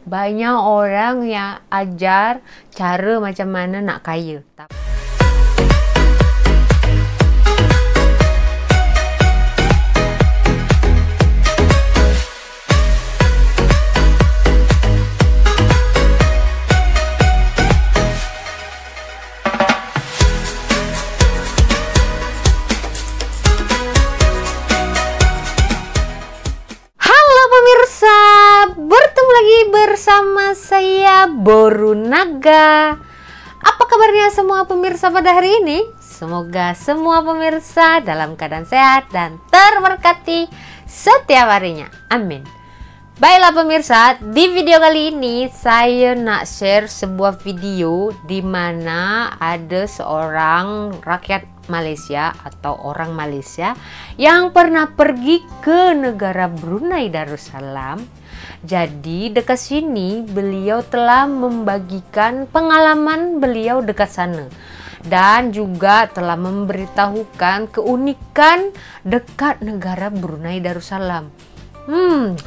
banyak orang yang ajar cara macam mana nak kaya. Bertemu lagi bersama saya Borunaga. Apa kabarnya semua pemirsa pada hari ini? Semoga semua pemirsa dalam keadaan sehat dan terberkati setiap harinya. Amin. Baiklah pemirsa, di video kali ini saya nak share sebuah video di mana ada seorang rakyat Malaysia atau orang Malaysia yang pernah pergi ke negara Brunei Darussalam. Jadi dekat sini beliau telah membagikan pengalaman beliau dekat sana dan juga telah memberitahukan keunikan dekat negara Brunei Darussalam.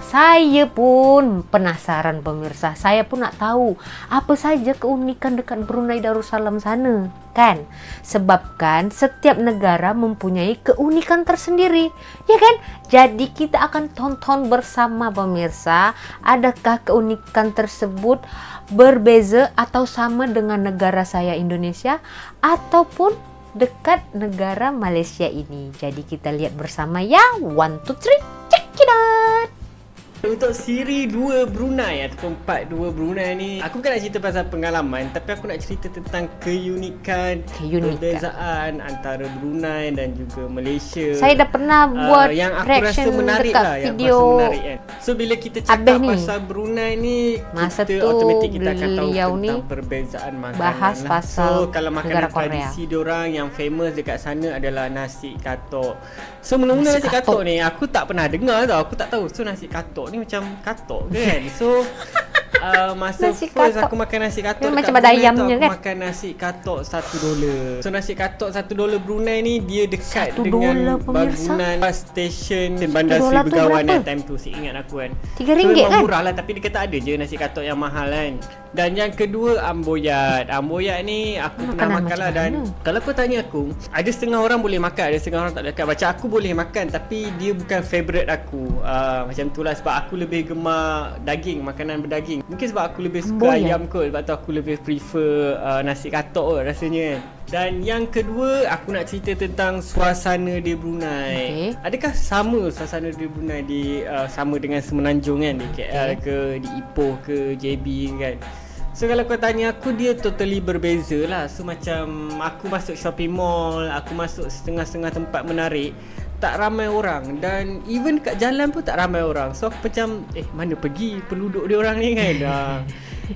Saya pun penasaran pemirsa. Saya pun nak tahu apa saja keunikan dekat Brunei Darussalam sana, kan? Sebab kan setiap negara mempunyai keunikan tersendiri, ya kan? Jadi kita akan tonton bersama pemirsa, adakah keunikan tersebut berbeza atau sama dengan negara saya Indonesia ataupun dekat negara Malaysia ini. Jadi kita lihat bersama ya. 1, 2, 3, check it out. Untuk siri 2 Brunei ataupun part 2 Brunei ni, aku bukan nak cerita pasal pengalaman, tapi aku nak cerita tentang keunikan. Perbezaan antara Brunei dan juga Malaysia. Saya dah pernah buat yang aku reaction rasa menarik dekat lah, video yang menarik kan. So bila kita cakap pasal Brunei ni, masa kita tu automatik kita akan tahu beliau tentang ni perbezaan makanan bahas lah. pasal So kalau makanan tradisi diorang yang famous dekat sana adalah nasi katok. So mula-mula nasi katok ni aku tak pernah dengar tau, aku tak tahu. So nasi katok ni macam katok kan. So masa nasi first katok. Aku makan nasi katok macam ada ayamnya kan. Aku makan nasi katok $1. So nasi katok $1 Brunei ni dia dekat $1 dengan pemirsa? bangunan bus station Bandar Seri Begawan time tu, saya ingat aku kan. RM3 so, memang kan? murah lah, tapi dia kata ada je nasi katok yang mahal kan. Dan yang kedua amboyat. Amboyat ni aku pernah makan lah. Dan kalau kau tanya aku, ada setengah orang boleh makan, ada setengah orang tak boleh makan. Macam aku boleh makan, tapi dia bukan favourite aku. Macam tu lah, sebab aku lebih gemar daging, makanan berdaging. Mungkin sebab aku lebih suka ayam kot, sebab tu aku lebih prefer nasi katok kot rasanya kan. Dan yang kedua, aku nak cerita tentang suasana di Brunei. Adakah sama suasana di Brunei sama dengan Semenanjung kan, di KL ke, di Ipoh ke, JB kan. So kalau kau tanya aku, dia totally berbeza lah. So macam aku masuk shopping mall, aku masuk setengah-setengah tempat menarik, tak ramai orang. Dan even kat jalan pun tak ramai orang. So aku macam mana pergi penduduk dia orang ni kan.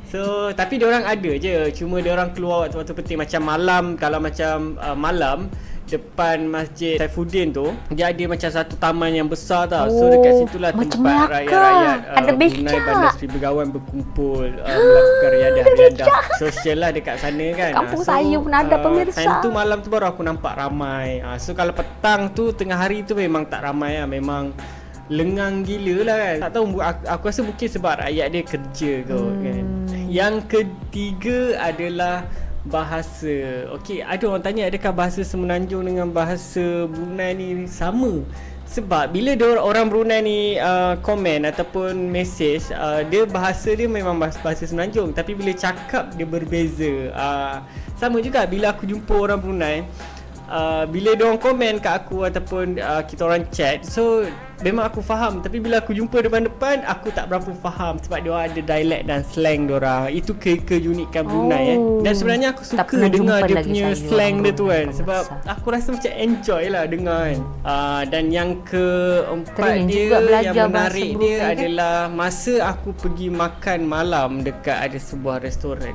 So tapi dia orang ada je, cuma dia orang keluar waktu-waktu penting. Macam malam, kalau macam malam depan Masjid Saifuddin tu, dia ada macam satu taman yang besar tau. So dekat situlah tempat rakyat-rakyat Brunei Bandar Seri Begawan berkumpul, melakukan riadah sosial lah dekat sana kan. Kampung saya pun ada pemirsa. Time tu malam tu baru aku nampak ramai. So kalau petang tu, tengah hari tu memang tak ramai lah. Memang lengang gila lah kan. Tak tahu, aku rasa mungkin sebab rakyat dia kerja kot kan. Yang ketiga adalah bahasa. Okey, ada orang tanya adakah bahasa Semenanjung dengan bahasa Brunei ni sama? Sebab bila orang Brunei ni komen ataupun message, dia bahasa dia memang bahasa Semenanjung, tapi bila cakap dia berbeza. Sama juga bila aku jumpa orang Brunei, bila dia orang komen kat aku ataupun kita orang chat, so memang aku faham. Tapi bila aku jumpa depan-depan, aku tak berapa faham sebab dia orang ada dialect dan slang dia orang. Itu keunikan Brunei Dan sebenarnya aku suka dengar dia punya slang dia tu kan, sebab aku rasa macam enjoy lah dengar kan. Dan yang keempat dia, yang menarik dia adalah masa aku pergi makan malam dekat ada sebuah restoran,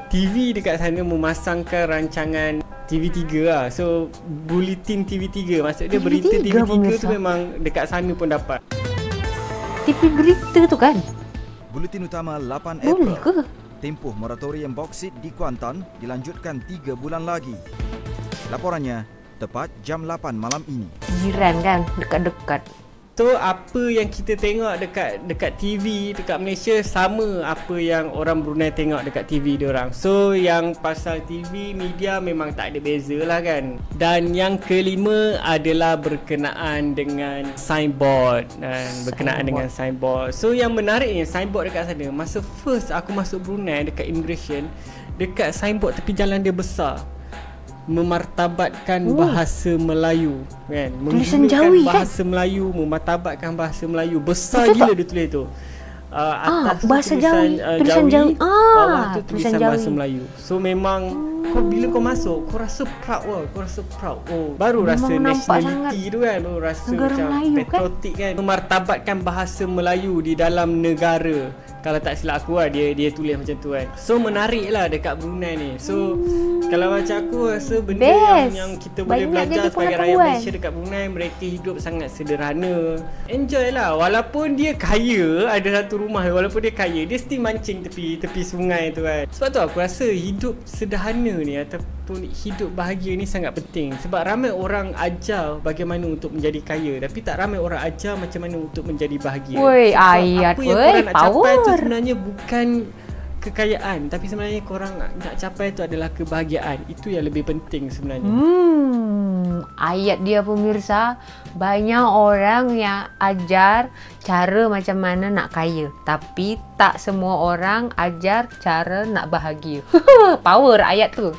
TV dekat sana memasangkan rancangan TV3 lah. So bulletin TV3, maksud dia berita TV3 tu memang dekat sana pun dapat. TV berita tu kan? Buletin utama 8 April. Boleh ke? Tempoh moratorium boksit di Kuantan dilanjutkan 3 bulan lagi. Laporannya tepat jam 8 malam ini. Jiran kan, dekat-dekat. So apa yang kita tengok dekat TV dekat Malaysia sama apa yang orang Brunei tengok dekat TV diorang. So yang pasal TV media memang tak ada beza lah kan. Dan yang kelima adalah berkenaan dengan signboard dan berkenaan dengan signboard. So yang menariknya signboard dekat sana, masa first aku masuk Brunei dekat immigration, dekat signboard tepi jalan dia besar, memartabatkan bahasa Melayu kan, tulisan menggunakan Jawi bahasa Melayu, memartabatkan bahasa Melayu. Besar gila dia tulis tu. Atas bahasa tulisan tulisan Jawi. bawah tu tulisan tulisan bahasa Jawi. Melayu. So memang bila kau masuk, kau rasa proud lah. Kau rasa proud. Oh, baru Memang rasa nampak nationality tu kan. Baru rasa negara macam Melayu, patriotik kan. Memartabatkan bahasa Melayu di dalam negara. Kalau tak silap aku lah, dia tulis macam tu kan. So menarik lah dekat Brunei ni. So kalau macam aku rasa benda yang kita boleh Banyak belajar jadi sebagai rakyat pengetahuan. Malaysia dekat Brunei, mereka hidup sangat sederhana. Enjoy lah. Walaupun dia kaya, ada satu rumah, walaupun dia kaya, dia still mancing tepi sungai tu kan. Sebab tu aku rasa hidup sederhana ni ataupun hidup bahagia ni sangat penting. Sebab ramai orang ajar bagaimana untuk menjadi kaya, tapi tak ramai orang ajar macam mana untuk menjadi bahagia. Woi, Sebab ayat apa yang korang nak capai tu power. sebenarnya bukan kekayaan, tapi sebenarnya korang nak capai tu adalah kebahagiaan. Itu yang lebih penting sebenarnya. Ayat dia pemirsa, banyak orang yang ajar cara macam mana nak kaya, tapi tak semua orang ajar cara nak bahagia. Power ayat tu.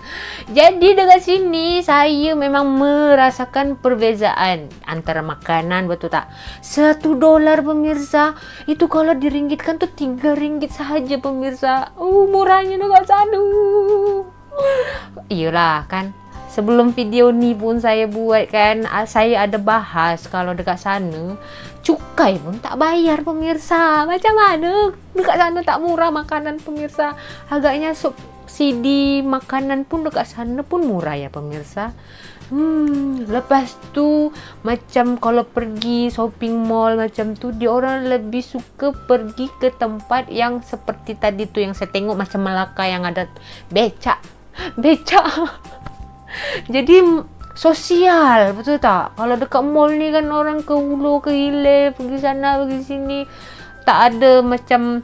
Jadi dekat sini saya memang merasakan perbezaan antara makanan, betul tak? $1 pemirsa, itu kalau diringgitkan tu RM3 sahaja pemirsa. Murahnya dekat sana. Iyalah kan. Sebelum video ni pun saya buat kan, saya ada bahas kalau dekat sana cukai pun tak bayar pemirsa. Macam mana dekat sana tak murah makanan pemirsa? Agaknya subsidi makanan pun dekat sana pun murah ya pemirsa. Lepas tu macam kalau pergi shopping mall macam tu, dia orang lebih suka pergi ke tempat yang seperti tadi tu yang saya tengok macam Melaka yang ada becak. Jadi sosial, betul tak? Kalau dekat mall ni kan orang ke hulu ke hilir, pergi sana pergi sini, tak ada macam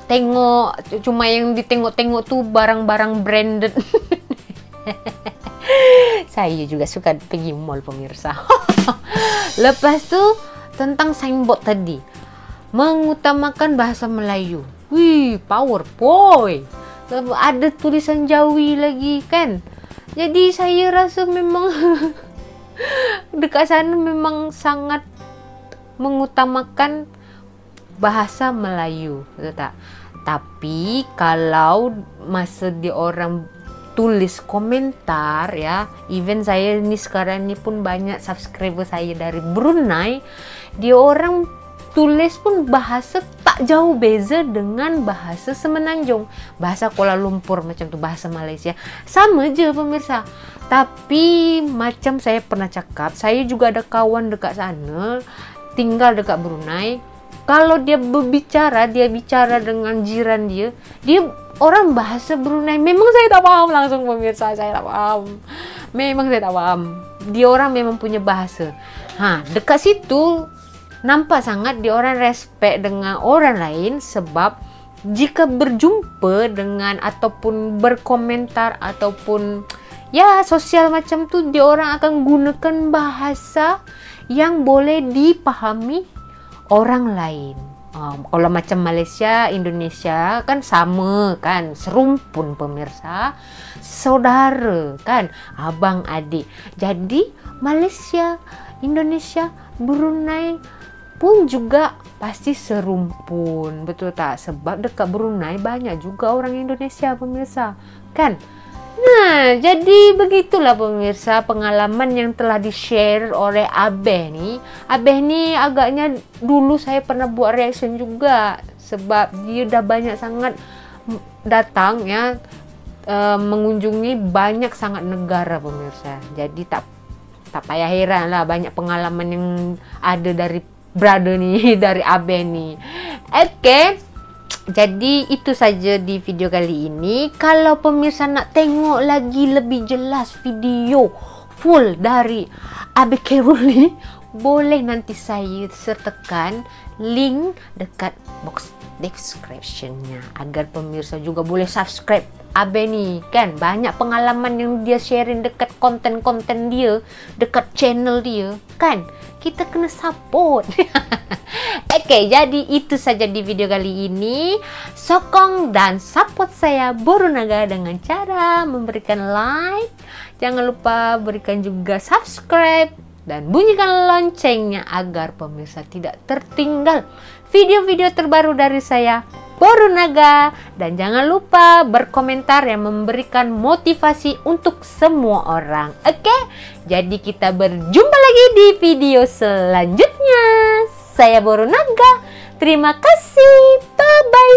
tengok, cuma yang ditengok-tengok tu barang-barang branded. Saya juga suka pergi mall pemirsa. Lepas tu tentang signboard tadi, mengutamakan bahasa Melayu. Wih, power boy. Ada tulisan Jawi lagi kan. Jadi saya rasa memang dekat sana memang sangat mengutamakan bahasa Melayu, betul tak? Tapi kalau masa dia orang tulis komentar ya, even saya ni sekarang ni pun banyak subscriber saya dari Brunei, dia orang tulis pun bahasa tak jauh beza dengan bahasa Semenanjung, bahasa Kuala Lumpur macam tu, bahasa Malaysia sama je pemirsa. Tapi macam saya pernah cakap, saya juga ada kawan dekat sana tinggal dekat Brunei. Kalau dia berbicara, dia bicara dengan jiran dia orang bahasa Brunei. Memang saya tak faham langsung pemirsa, saya tak faham. Memang saya tak faham. Dia orang memang punya bahasa. Dekat situ nampak sangat dia orang respect dengan orang lain, sebab jika berjumpa dengan ataupun berkomentar ataupun ya sosial macam tu, dia orang akan gunakan bahasa yang boleh dipahami orang lain. Kalau macam Malaysia, Indonesia kan sama kan, serumpun pemirsa, saudara kan, abang adik. Jadi Malaysia, Indonesia, Brunei pun juga pasti serumpun, betul tak? Sebab dekat Brunei banyak juga orang Indonesia pemirsa kan. Nah, jadi begitulah pemirsa pengalaman yang telah di-share oleh Abeh ni. Abeh ni agaknya dulu saya pernah buat reaction juga, sebab dia dah banyak sangat datang ya, mengunjungi banyak sangat negara pemirsa. Jadi tak payah heran lah banyak pengalaman yang ada dari brother ni, dari Abeh ni. Okay. Jadi itu saja di video kali ini. Kalau pemirsa nak tengok lagi lebih jelas video full dari Abeh Khairul ni, boleh nanti saya sertakan link dekat box description-nya agar pemirsa juga boleh subscribe Abe nih, kan banyak pengalaman yang dia sharing dekat konten-konten dia, dekat channel dia, kan kita kena support. Oke, jadi itu saja di video kali ini. Sokong dan support saya Boru Naga dengan cara memberikan like, jangan lupa berikan juga subscribe dan bunyikan loncengnya agar pemirsa tidak tertinggal video-video terbaru dari saya Boru Naga. Dan jangan lupa berkomentar yang memberikan motivasi untuk semua orang. Oke, jadi kita berjumpa lagi di video selanjutnya. Saya Boru Naga, terima kasih, bye bye.